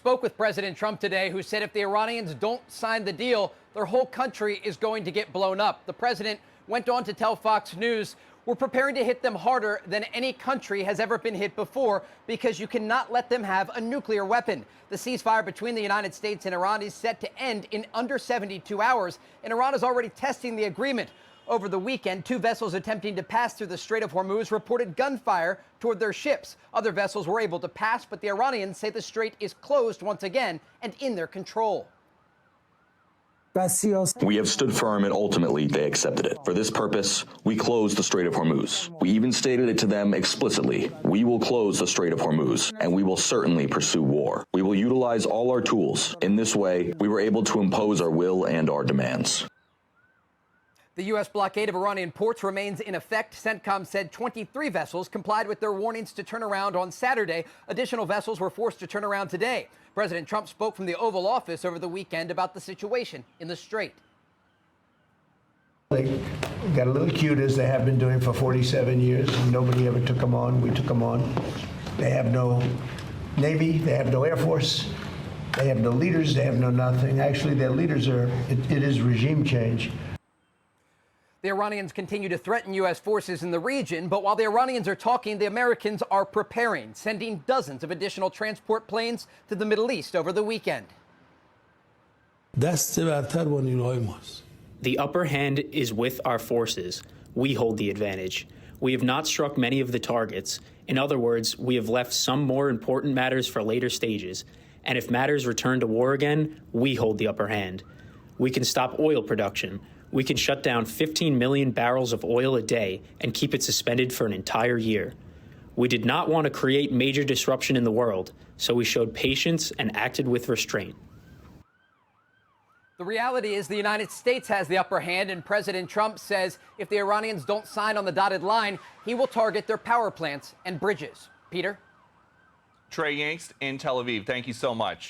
spoke with President Trump today, who said if the Iranians don't sign the deal, their whole country is going to get blown up. The president went on to tell Fox News, "We're preparing to hit them harder than any country has ever been hit before because you cannot let them have a nuclear weapon." The ceasefire between the United States and Iran is set to end in under 72 hours, and Iran is already testing the agreement. Over the weekend, two vessels attempting to pass through the Strait of Hormuz reported gunfire toward their ships. Other vessels were able to pass, but the Iranians say the strait is closed once again and in their control. We have stood firm and ultimately they accepted it. For this purpose, we closed the Strait of Hormuz. We even stated it to them explicitly. We will close the Strait of Hormuz, and we will certainly pursue war. We will utilize all our tools. In this way, we were able to impose our will and our demands. The U.S. blockade of Iranian ports remains in effect. CENTCOM said 23 vessels complied with their warnings to turn around on Saturday. Additional vessels were forced to turn around today. President Trump spoke from the Oval Office over the weekend about the situation in the Strait. They got a little cute, as they have been doing for 47 years. Nobody ever took them on. We took them on. They have no Navy. They have no Air Force. They have no leaders. They have no nothing. Actually, their leaders are, it is regime change. The Iranians continue to threaten U.S. forces in the region, but while the Iranians are talking, the Americans are preparing, sending dozens of additional transport planes to the Middle East over the weekend. The upper hand is with our forces. We hold the advantage. We have not struck many of the targets. In other words, we have left some more important matters for later stages. And if matters return to war again, we hold the upper hand. We can stop oil production. We can shut down 15 million barrels of oil a day and keep it suspended for an entire year. We did not want to create major disruption in the world, so we showed patience and acted with restraint. The reality is the United States has the upper hand, and President Trump says if the Iranians don't sign on the dotted line, he will target their power plants and bridges. Peter? Trey Yangst in Tel Aviv, thank you so much.